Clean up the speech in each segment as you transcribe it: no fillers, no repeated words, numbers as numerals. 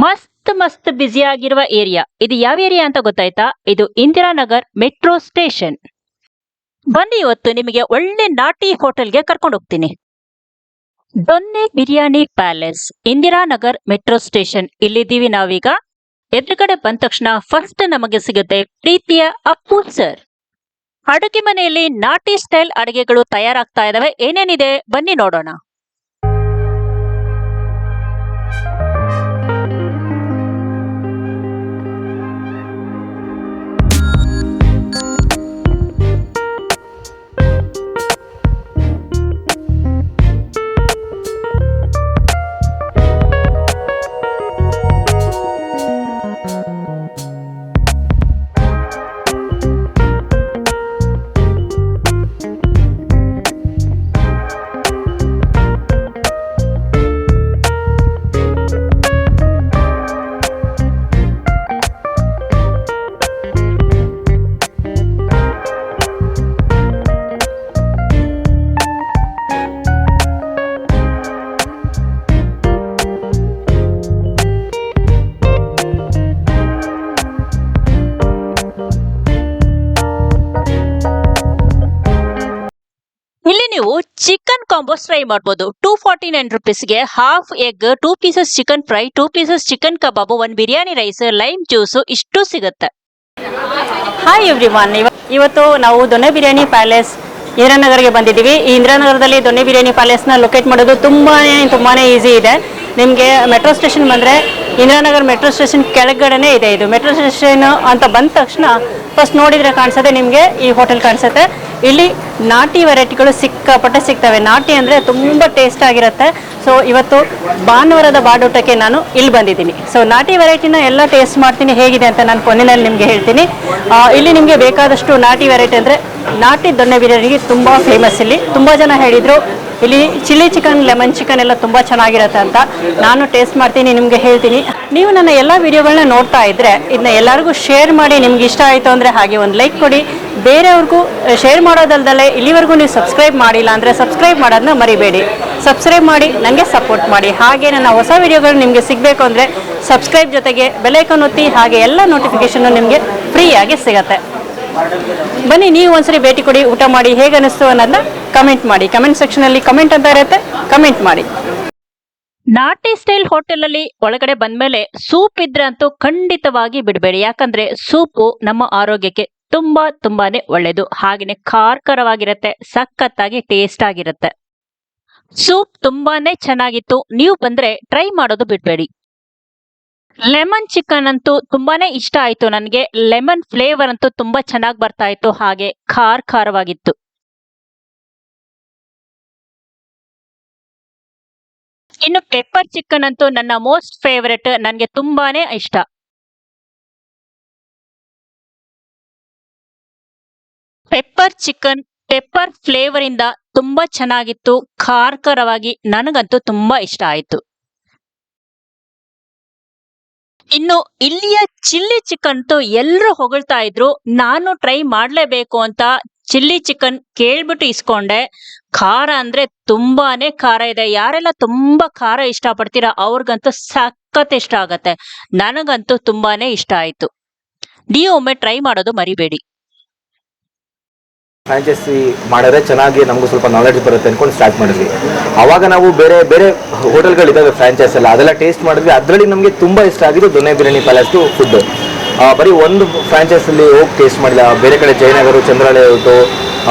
ಮಸ್ತ್ ಮಸ್ತ್ ಬ್ಯುಸಿ ಆಗಿರುವ ಏರಿಯಾ. ಇದು ಯಾವ ಏರಿಯಾ ಅಂತ ಗೊತ್ತಾಯ್ತಾ? ಇದು ಇಂದಿರಾನಗರ್ ಮೆಟ್ರೋ ಸ್ಟೇಷನ್. ಬನ್ನಿ, ಇವತ್ತು ನಿಮಗೆ ಒಳ್ಳೆ ನಾಟಿ ಹೋಟೆಲ್ಗೆ ಕರ್ಕೊಂಡು ಹೋಗ್ತೀನಿ. Donne biryani palace, Indiranagar metro station. ಇಲ್ಲಿದ್ದೀವಿ ನಾವೀಗ. ಎದುರುಗಡೆ ಬಂದ ತಕ್ಷಣ ಫಸ್ಟ್ ನಮಗೆ ಸಿಗುತ್ತೆ ಪ್ರೀತಿಯ ಅಪ್ಪು ಸರ್. ಅಡುಗೆ ಮನೆಯಲ್ಲಿ ನಾಟಿ ಸ್ಟೈಲ್ ಅಡುಗೆಗಳು ತಯಾರಾಗ್ತಾ ಇದಾವೆ. ಏನೇನಿದೆ ಬನ್ನಿ ನೋಡೋಣ. ಇಲ್ಲಿ ನೀವು ಚಿಕನ್ ಕಾಂಬೋಸ್ ಟ್ರೈ ಮಾಡಬಹುದು. 249 ರುಪೀಸ್ಗೆ half egg, 2 pieces chicken fry, 2 pieces chicken ಕಬಾಬು, 1 ಬಿರಿಯಾನಿ ರೈಸ್, ಲೈಮ್ ಜ್ಯೂಸು ಇಷ್ಟು ಸಿಗುತ್ತೆ. ಹಾಯ್ ಎವ್ರಿವನ್, ಇವತ್ತು ನಾವು ದೊನ್ನೆ ಬಿರಿಯಾನಿ ಪ್ಯಾಲೇಸ್ ಇಂದಿರಾನಗರ್ಗೆ ಬಂದಿದ್ದೀವಿ. ಈ ಇಂದಿರಾನಗರದಲ್ಲಿ ದೊನ್ನೆ ಬಿರಿಯಾನಿ ಪ್ಯಾಲೇಸ್ನ ಲೊಕೇಟ್ ಮಾಡೋದು ತುಂಬಾನೇ ಈಸಿ ಇದೆ. ನಿಮಗೆ ಮೆಟ್ರೋ ಸ್ಟೇಷನ್ ಬಂದರೆ ಇಂದಿರಾನಗರ್ ಮೆಟ್ರೋ ಸ್ಟೇಷನ್ ಕೆಳಗಡೆನೇ ಇದೆ. ಇದು ಮೆಟ್ರೋ ಸ್ಟೇಷನ್ ಅಂತ ಬಂದ ತಕ್ಷಣ ಫಸ್ಟ್ ನೋಡಿದರೆ ಕಾಣಿಸುತ್ತೆ ನಿಮಗೆ ಈ ಹೋಟೆಲ್ ಕಾಣಿಸುತ್ತೆ. ಇಲ್ಲಿ ನಾಟಿ ವೆರೈಟಿಗಳು ಸಿಕ್ಕಾಪಟ್ಟೆ ಸಿಗ್ತವೆ. ನಾಟಿ ಅಂದರೆ ತುಂಬ ಟೇಸ್ಟ್ ಆಗಿರುತ್ತೆ. ಸೊ ಇವತ್ತು ಭಾನುವಾರದ ಬಾಡೂಟಕ್ಕೆ ನಾನು ಇಲ್ಲಿ ಬಂದಿದ್ದೀನಿ. ಸೊ ನಾಟಿ ವೆರೈಟಿನ ಎಲ್ಲ ಟೇಸ್ಟ್ ಮಾಡ್ತೀನಿ, ಹೇಗಿದೆ ಅಂತ ನಾನು ಕೊನೆಯಲ್ಲಿ ನಿಮಗೆ ಹೇಳ್ತೀನಿ. ಇಲ್ಲಿ ನಿಮಗೆ ಬೇಕಾದಷ್ಟು ನಾಟಿ ವೆರೈಟಿ ಅಂದರೆ ನಾಟಿ ದೊನ್ನೆ ಬಿರಿಯಾನಿಗೆ ತುಂಬ ಫೇಮಸ್. ಇಲ್ಲಿ ತುಂಬ ಜನ ಹೇಳಿದರು ಇಲ್ಲಿ ಚಿಲ್ಲಿ ಚಿಕನ್, ಲೆಮನ್ ಚಿಕನ್ ಎಲ್ಲ ತುಂಬ ಚೆನ್ನಾಗಿರುತ್ತೆ ಅಂತ. ನಾನು ಟೇಸ್ಟ್ ಮಾಡ್ತೀನಿ, ನಿಮಗೆ ಹೇಳ್ತೀನಿ. ನೀವು ನನ್ನ ಎಲ್ಲ ವಿಡಿಯೋಗಳನ್ನ ನೋಡ್ತಾ ಇದ್ದರೆ ಇದನ್ನ ಎಲ್ಲರಿಗೂ ಶೇರ್ ಮಾಡಿ. ನಿಮ್ಗೆ ಇಷ್ಟ ಆಯಿತು ಅಂದರೆ ಹಾಗೆ ಒಂದು ಲೈಕ್ ಕೊಡಿ. ಬೇರೆಯವ್ರಿಗೂ ಶೇರ್ ಮಾಡೋದಲ್ದಲ್ಲೇ ಇಲ್ಲಿವರೆಗೂ ನೀವು ಸಬ್ಸ್ಕ್ರೈಬ್ ಮಾಡಿಲ್ಲ ಅಂದರೆ ಸಬ್ಸ್ಕ್ರೈಬ್ ಮಾಡೋದನ್ನ ಮರಿಬೇಡಿ. ಸಬ್ಸ್ಕ್ರೈಬ್ ಮಾಡಿ, ನನಗೆ ಸಪೋರ್ಟ್ ಮಾಡಿ. ಹಾಗೆ ನನ್ನ ಹೊಸ ವಿಡಿಯೋಗಳು ನಿಮಗೆ ಸಿಗಬೇಕು ಅಂದರೆ ಸಬ್ಸ್ಕ್ರೈಬ್ ಜೊತೆಗೆ ಬೆಲ್ ಐಕಾನ್ ಒತ್ತಿ. ಹಾಗೆ ಎಲ್ಲ ನೋಟಿಫಿಕೇಷನ್ನು ನಿಮಗೆ ಫ್ರೀಯಾಗಿ ಸಿಗುತ್ತೆ. ಬನ್ನಿ, ನೀವು ಒಂದ್ಸರಿ ಭೇಟಿ ಕೊಡಿ, ಊಟ ಮಾಡಿ, ಹೇಗೆ ಅನಿಸ್ತು ಅನ್ನೋದನ್ನ ಕಮೆಂಟ್ ಮಾಡಿ. ಕಮೆಂಟ್ ಸೆಕ್ಷನಲ್ಲಿ ಕಮೆಂಟ್ ಅಂತ ಇರುತ್ತೆ, ಕಮೆಂಟ್ ಮಾಡಿ. ನಾಟಿ ಸ್ಟೈಲ್ ಹೋಟೆಲ್ ಅಲ್ಲಿ ಒಳಗಡೆ ಬಂದ್ಮೇಲೆ ಸೂಪ್ ಇದ್ರೆ ಅಂತೂ ಖಂಡಿತವಾಗಿ ಬಿಡಬೇಡಿ. ಯಾಕಂದ್ರೆ ಸೂಪು ನಮ್ಮ ಆರೋಗ್ಯಕ್ಕೆ ತುಂಬಾನೇ ಒಳ್ಳೇದು. ಹಾಗೇನೆ ಖಾರವಾಗಿರುತ್ತೆ, ಸಖತ್ತಾಗಿ ಟೇಸ್ಟ್ ಆಗಿರುತ್ತೆ. ಸೂಪ್ ತುಂಬಾನೇ ಚೆನ್ನಾಗಿತ್ತು. ನೀವು ಬಂದ್ರೆ ಟ್ರೈ ಮಾಡೋದು ಬಿಡಬೇಡಿ. ಲೆಮನ್ ಚಿಕನ್ ಅಂತೂ ತುಂಬಾನೇ ಇಷ್ಟ ಆಯ್ತು ನನಗೆ. ಲೆಮನ್ ಫ್ಲೇವರ್ ಅಂತೂ ತುಂಬಾ ಚೆನ್ನಾಗಿ ಬರ್ತಾ ಇತ್ತು, ಹಾಗೆ ಖಾರವಾಗಿತ್ತು. ಇನ್ನು ಪೆಪ್ಪರ್ ಚಿಕನ್ ಅಂತೂ ನನ್ನ ಮೋಸ್ಟ್ ಫೇವರೆಟ್, ನನಗೆ ತುಂಬಾನೇ ಇಷ್ಟ. ಪೆಪ್ಪರ್ ಚಿಕನ್ ಪೆಪ್ಪರ್ ಫ್ಲೇವರ್ ಇಂದ ತುಂಬಾ ಚೆನ್ನಾಗಿತ್ತು, ಖಾರವಾಗಿ. ನನಗಂತೂ ತುಂಬಾ ಇಷ್ಟ ಆಯ್ತು. ಇನ್ನು ಇಲ್ಲಿಯ ಚಿಲ್ಲಿ ಚಿಕನ್ ಅಂತೂ ಎಲ್ಲರೂ ಹೊಗಳ್ತಾ ಇದ್ರು. ನಾನು ಟ್ರೈ ಮಾಡ್ಲೇಬೇಕು ಅಂತ ಚಿಲ್ಲಿ ಚಿಕನ್ ಕೇಳ್ಬಿಟ್ಟು ಇಸ್ಕೊಂಡೆ. ಖಾರ ಅಂದ್ರೆ ತುಂಬಾನೇ ಖಾರ ಇದೆ. ಯಾರೆಲ್ಲ ತುಂಬಾ ಖಾರ ಇಷ್ಟ ಪಡ್ತೀರಾ ಅವ್ರಿಗಂತೂ ಸಖತ್ ಇಷ್ಟ ಆಗತ್ತೆ. ನನಗಂತೂ ತುಂಬಾನೇ ಇಷ್ಟ ಆಯ್ತು. ನೀವು ಒಮ್ಮೆ ಟ್ರೈ ಮಾಡೋದು ಮರಿಬೇಡಿ. ಫ್ರಾಂಚೈಸಿ ಮಾಡಿದ್ರೆ ಚೆನ್ನಾಗಿ ನಮಗೂ ಸ್ವಲ್ಪ ನಾಲೆಡ್ಜ್ ಬರುತ್ತೆ ಅಂದ್ಕೊಂಡು ಸ್ಟಾರ್ಟ್ ಮಾಡಿದ್ವಿ. ಆವಾಗ ನಾವು ಬೇರೆ ಹೋಟೆಲ್ಗಳಿದ್ದಾವೆ ಫ್ರಾಂಚೈಸ್ ಎಲ್ಲ, ಅದೆಲ್ಲ ಟೇಸ್ಟ್ ಮಾಡಿದ್ವಿ. ಅದರಲ್ಲಿ ನಮಗೆ ತುಂಬ ಇಷ್ಟ ಆಗಿದ್ದು ದೊನ್ನೆ ಬಿರಿಯಾನಿ ಪ್ಯಾಲೇಸ್ದು ಫುಡ್ಡು. ಬರೀ ಒಂದು ಫ್ರಾಂಚೈಸಲ್ಲಿ ಹೋಗಿ ಟೇಸ್ಟ್ ಮಾಡಿಲ್ಲ. ಬೇರೆ ಕಡೆ ಜಯನಗರ, ಚಂದ್ರಲೇಔಟು,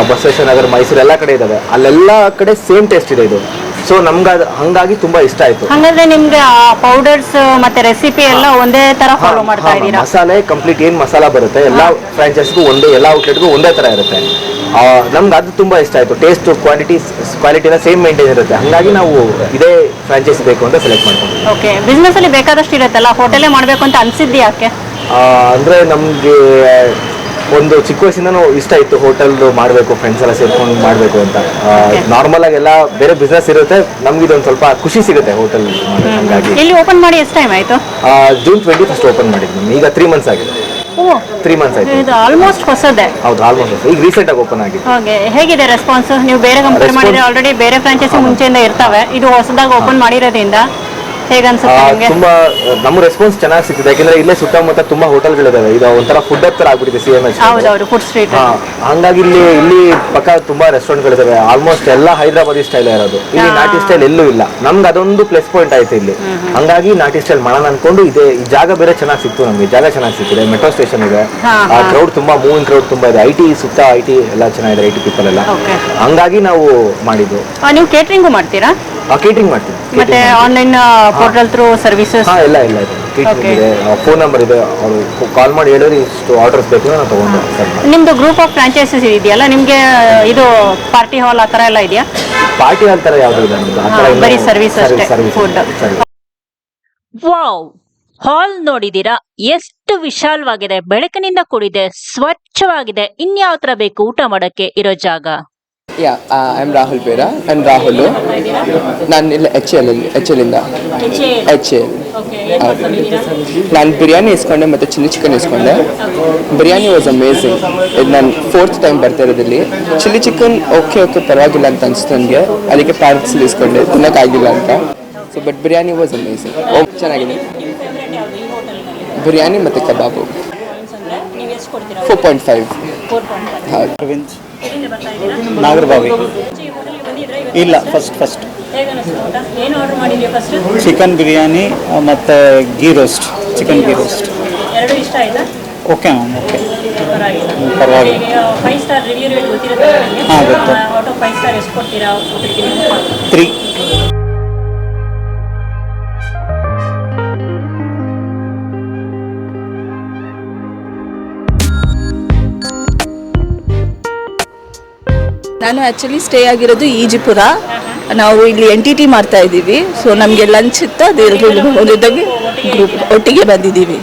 ಬಸವೇಶ್ವರ ನಗರ, ಮೈಸೂರು ಎಲ್ಲ ಕಡೆ ಇದ್ದಾವೆ. ಅಲ್ಲೆಲ್ಲ ಕಡೆ ಸೇಮ್ ಟೇಸ್ಟ್ ಇದೆ ಇದು. ಸೊ ನಮ್ಗೆ ಅದು ಹಂಗಾಗಿ ತುಂಬಾ ಇಷ್ಟ ಆಯ್ತು. ಹಾಗಾದ್ರೆ ನಿಮ್ಗೆ ಪೌಡರ್ಸ್ ಮತ್ತೆ ರೆಸಿಪಿ ಎಲ್ಲ ಒಂದೇ ತರ ಫಾಲೋ ಮಾಡ್ತಾ ಇದ್ದೀರಾ? ಮಸಾಲೆ ಕಂಪ್ಲೀಟ್ ಏನ್ ಮಸಾಲ ಬರುತ್ತೆ ಎಲ್ಲ ಫ್ರಾಂಚೈಸ್ಗೂ ಒಂದೇ, ಎಲ್ಲ ಔಟ್ಲೆಟ್ಗೂ ಒಂದೇ ತರ ಇರುತ್ತೆ. ನಮ್ಗೆ ಅದು ತುಂಬಾ ಇಷ್ಟ ಆಯ್ತು. ಟೇಸ್ಟ್ ಕ್ವಾಲಿಟಿನ ಸೇಮ್ ಮೇಂಟೈನ್ ಇರುತ್ತೆ. ಹಂಗಾಗಿ ನಾವು ಇದೇ ಫ್ರಾಂಚೈಸ್ ಬೇಕು ಅಂತ ಸೆಲೆಕ್ಟ್ ಮಾಡ್ಕೊಂಡ್ವಿ. ಓಕೆ, ಬಿಸ್ನೆಸ್ ಅಲ್ಲಿ ಬೇಕಾದಷ್ಟು ಇರುತ್ತಲ್ಲ, ಹೋಟೆಲೇ ಮಾಡಬೇಕು ಅಂತ ಅನ್ಸಿದ್ದು ಯಾಕೆ? ಅಂದ್ರೆ ನಮ್ಗೆ ಒಂದು ಚಿಕ್ಕ ವಯಸ್ಸಿಂದನೂ ಇಷ್ಟ ಇತ್ತು ಹೋಟೆಲ್ ಮಾಡಬೇಕು, ಫ್ರೆಂಡ್ಸ್ ಎಲ್ಲ ಸೇರ್ಕೊಂಡು ಮಾಡಬೇಕು ಅಂತ. ನಾರ್ಮಲ್ ಆಗಿ ಎಲ್ಲ ಬೇರೆ ಬಿಸ್ನೆಸ್ ಇರುತ್ತೆ, ನಮ್ಗೆ ಇದೊಂದು ಸ್ವಲ್ಪ ಖುಷಿ ಸಿಗುತ್ತೆ ಹೋಟೆಲ್. ಹಂಗಾಗಿ ಇಲ್ಲಿ ಓಪನ್ ಮಾಡಿ ಎಷ್ಟು ಟೈಮ್ ಆಯ್ತು? ಜೂನ್ 21 ಓಪನ್ ಮಾಡಿದ್ವಿ. ಈಗ 3 months ಆಗಿದೆ. 3 months ಆಯ್ತು. ಇದು ಆಲ್ಮೋಸ್ಟ್ ಹೊಸದೇ. ಹೌದು, ಆಲ್ಮೋಸ್ಟ್ ಈಗ ರೀಸೆಂಟ್ ಆಗಿ ಓಪನ್ ಆಗಿದೆ. ಓಕೆ, ಹೇಗಿದೆ ರೆಸ್ಪಾನ್ಸ್? ನೀವು ಬೇರೆ ಕಂಪೇರ್ ಮಾಡಿದ್ರೆ ಆಲ್ರೆಡಿ ಬೇರೆ ಫ್ರಾಂಚೈಸಿ ಮುಂಚೆಯಿಂದ ಇರ್ತಾವೆ, ಇದು ಹೊಸದಾಗಿ ಓಪನ್ ಮಾಡಿರೋದ್ರಿಂದ ಹೇಗೆ ಅನ್ಸುತ್ತೆ ನಿಮಗೆ? ತುಂಬಾ ನಮ್ಗೆ ರೆಸ್ಪಾನ್ಸ್ ಚೆನ್ನಾಗಿ ಸಿಗ್ತಿದೆ, ಯಾಕಂದ್ರೆ ಇಲ್ಲೇ ಸುತ್ತಮುತ್ತ ತುಂಬಾ ಹೋಟೆಲ್ಗಳಿದಾವೆ. ಇದು ಒಂಥರ ಫುಡ್ ಹತ್ರ ಆಗ್ಬಿಟ್ಟಿದೆ CMS. ಹೌದೌದು, ಫುಡ್ ಸ್ಟ್ರೀಟ್. ಹಂಗಾಗಿ ಇಲ್ಲಿ ಪಕ್ಕ ತುಂಬಾ ರೆಸ್ಟೋರೆಂಟ್ಗಳಿದಾವೆ. ಆಲ್ಮೋಸ್ಟ್ ಎಲ್ಲ ಹೈದರಾಬಾದಿ ಸ್ಟೈಲ್ ಇರೋದು, ಇಲ್ಲಿ ನಾಟಿ ಸ್ಟೈಲ್ ಎಲ್ಲೂ ಇಲ್ಲ. ನಮ್ಗೆ ಅದೊಂದು ಪ್ಲಸ್ ಪಾಯಿಂಟ್ ಆಯ್ತು ಇಲ್ಲಿ. ಹಂಗಾಗಿ ನಾಟಿ ಸ್ಟೈಲ್ ಮಾಡೋಣ ಅನ್ಕೊಂಡು ಈ ಜಾಗ ಬೇರೆ ಚೆನ್ನಾಗಿ ಸಿಕ್ತು ನಮ್ಗೆ. ಜಾಗ ಚೆನ್ನಾಗಿ ಸಿಕ್ಕಿದೆ, ಮೆಟ್ರೋ ಸ್ಟೇಷನ್ ಇದೆ, ಕ್ರೌಡ್ ತುಂಬಾ ಮೂವಿಂಗ್ ಕ್ರೌಡ್ ತುಂಬಾ ಇದೆ. IT ಸುತ್ತ IT ಎಲ್ಲ ಚೆನ್ನಾಗಿದೆ, IT ಪೀಪಲ್ ಎಲ್ಲ. ಹಂಗಾಗಿ ನಾವು ಮಾಡಿದ್ದು. ನೀವು ಕೇಟರಿಂಗು ಮಾಡ್ತೀರಾ? ಕೇಟರಿಂಗ್ ಮಾಡ್ತೀವಿ. ಮತ್ತೆ ಆನ್ಲೈನ್ ಪೋರ್ಟಲ್ ಥ್ರೂ ಸರ್ವಿಸಸ್ ಎಲ್ಲ ಇದೆ. ಕೇಟರಿಂಗ್ ಇದೆ, ಫೋನ್ ನಂಬರ್ ಇದೆ, ಅವರು ಕಾಲ್ ಮಾಡಿ ಹೇಳಿದ್ರೆ ಇಷ್ಟು ಆರ್ಡರ್ಸ್ ಬೇಕು ನಾವು ತಗೊಂಡು. ನಿಮ್ದು ಗ್ರೂಪ್ ಆಫ್ ಫ್ರಾಂಚೈಸಸ್ ಇದೆಯಲ್ಲ, ನಿಮ್ಗೆ ಇದು ಪಾರ್ಟಿ ಹಾಲ್ ಆ ಥರ ಎಲ್ಲ ಇದೆಯಾ? ಪಾರ್ಟಿ ಹಾಲ್ ಥರ ಯಾವುದು ಇದೆ ನಮ್ದು, ಆ ಥರ ಇಲ್ಲ. ಬರೀ ಸರ್ವಿಸ್ ಅಷ್ಟೇ, ಫುಡ್. ವಾವ್, ಹಾಲ್ ನೋಡಿದೀರಾ ಎಷ್ಟು ವಿಶಾಲವಾಗಿದೆ, ಬೆಳಕಿನಿಂದ ಕೂಡಿದೆ, ಸ್ವಚ್ಛವಾಗಿದೆ. ಇನ್ಯಾವ ತರ ಬೇಕು ಊಟ ಮಾಡಕ್ಕೆ ಇರೋ ಜಾಗ? I am Rahul Bera and Rahul. ನಾನು ಇಲ್ಲಿ HL ಇಂದ HL. ನಾನು ಬಿರಿಯಾನಿ ಇಸ್ಕೊಂಡೆ ಮತ್ತು ಚಿಲ್ಲಿ ಚಿಕನ್ ಇಸ್ಕೊಂಡೆ. Biryani was amazing. ಇದು ನಾನು 4th ಟೈಮ್ ಬರ್ತಾ ಇರೋದಿಲ್ಲಿ. ಚಿಲ್ಲಿ ಚಿಕನ್ ಓಕೆ ಪರವಾಗಿಲ್ಲ ಅಂತ ಅನಿಸ್ತು ನನಗೆ, ಅದಕ್ಕೆ ಪಾರ್ಸಲ್ ಇಸ್ಕೊಂಡೆ, ತಿನ್ನೋಕ್ಕಾಗಿಲ್ಲ ಅಂತ. So but biryani was amazing. ಚೆನ್ನಾಗಿದೆ ಬಿರಿಯಾನಿ ಮತ್ತು ಕಬಾಬು. 4.5. ಹೌದು. ನಾಗರಬಾವಿ ಇಲ್ಲ, ಫಸ್ಟ್ ಚಿಕನ್ ಬಿರಿಯಾನಿ ಮತ್ತು ghee roast, chicken ghee roast. Okay ma'am, okay ಪರವಾಗಿಲ್ಲ. ಹಾಂ ಗೊತ್ತು. 3. ನಾನು ಆ್ಯಕ್ಚುಲಿ ಸ್ಟೇ ಆಗಿರೋದು ಈಜಿಪುರ. ನಾವು ಇಲ್ಲಿ NTT ಮಾಡ್ತಾ ಇದ್ದೀವಿ. ಸೊ ನಮಗೆ ಲಂಚ್ ಇತ್ತು, ಅದು ಎಲ್ಲರೂ ಒಂದಿದ್ದಾಗೆ ಗ್ರೂಪ್ ಒಟ್ಟಿಗೆ ಬಂದಿದ್ದೀವಿ.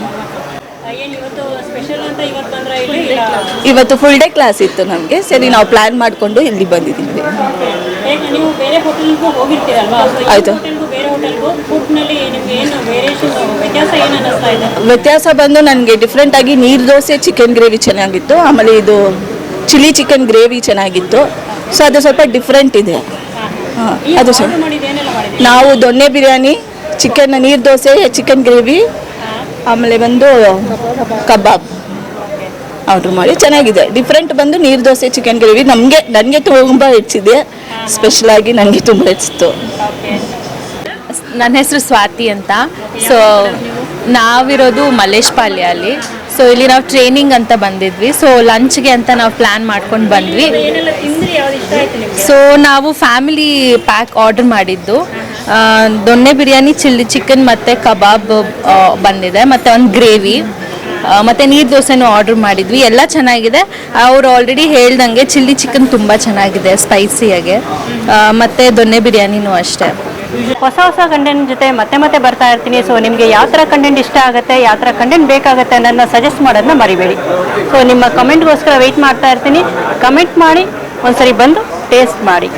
ಇವತ್ತು ಫುಲ್ ಡೇ ಕ್ಲಾಸ್ ಇತ್ತು ನಮಗೆ, ಸರಿ ನಾವು ಪ್ಲ್ಯಾನ್ ಮಾಡಿಕೊಂಡು ಇಲ್ಲಿ ಬಂದಿದ್ದೀವಿ. ಆಯಿತು. ವ್ಯತ್ಯಾಸ ಬಂದು ನನಗೆ ಡಿಫ್ರೆಂಟಾಗಿ ನೀರು ದೋಸೆ ಚಿಕನ್ ಗ್ರೇವಿ ಚೆನ್ನಾಗಿತ್ತು, ಆಮೇಲೆ ಇದು ಚಿಲ್ಲಿ ಚಿಕನ್ ಗ್ರೇವಿ ಚೆನ್ನಾಗಿತ್ತು. ಸೊ ಅದು ಸ್ವಲ್ಪ ಡಿಫ್ರೆಂಟ್ ಇದೆ. ಹಾಂ, ಅದು ಸರ್ ನಾವು ದೊಣ್ಣೆ ಬಿರಿಯಾನಿ, ಚಿಕನ್ ನೀರು ದೋಸೆ, ಚಿಕನ್ ಗ್ರೇವಿ, ಆಮೇಲೆ ಬಂದು ಕಬಾಬ್ ಆರ್ಡ್ರ್ ಮಾಡಿ ಚೆನ್ನಾಗಿದೆ. ಡಿಫ್ರೆಂಟ್ ಬಂದು ನೀರು ದೋಸೆ ಚಿಕನ್ ಗ್ರೇವಿ ನನಗೆ ತುಂಬ ಹೆಚ್ಚಿದೆ, ಸ್ಪೆಷಲಾಗಿ ನನಗೆ ತುಂಬ ಹೆಚ್ಚಿತ್ತು. ನನ್ನ ಹೆಸರು ಸ್ವಾತಿ ಅಂತ. ಸೊ ನಾವಿರೋದು ಮಲ್ಲೇಶ್ ಪಾಳ್ಯಲ್ಲಿ. ಸೊ ಇಲ್ಲಿ ನಾವು ಟ್ರೈನಿಂಗ್ ಅಂತ ಬಂದಿದ್ವಿ. ಸೊ ಲಂಚ್ಗೆ ಅಂತ ನಾವು ಪ್ಲ್ಯಾನ್ ಮಾಡ್ಕೊಂಡು ಬಂದ್ವಿ. ಸೊ ನಾವು ಫ್ಯಾಮಿಲಿ ಪ್ಯಾಕ್ ಆರ್ಡರ್ ಮಾಡಿದ್ದು. ದೊಣ್ಣೆ ಬಿರಿಯಾನಿ, ಚಿಲ್ಲಿ ಚಿಕನ್ ಮತ್ತು ಕಬಾಬ್ ಬಂದಿದೆ, ಮತ್ತು ಒಂದು ಗ್ರೇವಿ, ಮತ್ತು ನೀರು ದೋಸೆನೂ ಆರ್ಡ್ರ್ ಮಾಡಿದ್ವಿ. ಎಲ್ಲ ಚೆನ್ನಾಗಿದೆ. ಅವ್ರು ಆಲ್ರೆಡಿ ಹೇಳ್ದಂಗೆ ಚಿಲ್ಲಿ ಚಿಕನ್ ತುಂಬ ಚೆನ್ನಾಗಿದೆ, ಸ್ಪೈಸಿಯಾಗೆ, ಮತ್ತು ದೊಣ್ಣೆ ಬಿರಿಯಾನಿನೂ ಅಷ್ಟೇ. ಹೊಸ ಕಂಟೆಂಟ್ ಜೊತೆ ಮತ್ತೆ ಬರ್ತಾ ಇರ್ತೀನಿ. ಸೊ ನಿಮಗೆ ಯಾವ ಥರ ಕಂಟೆಂಟ್ ಇಷ್ಟ ಆಗುತ್ತೆ, ಯಾವ ಥರ ಕಂಟೆಂಟ್ ಬೇಕಾಗುತ್ತೆ ಅನ್ನೋದನ್ನ ಸಜೆಸ್ಟ್ ಮಾಡೋದನ್ನ ಮರಿಬೇಡಿ. ಸೊ ನಿಮ್ಮ ಕಮೆಂಟ್ಗೋಸ್ಕರ ವೆಯ್ಟ್ ಮಾಡ್ತಾ ಇರ್ತೀನಿ. ಕಮೆಂಟ್ ಮಾಡಿ, ಒಂದ್ಸರಿ ಬಂದು ಟೇಸ್ಟ್ ಮಾಡಿ.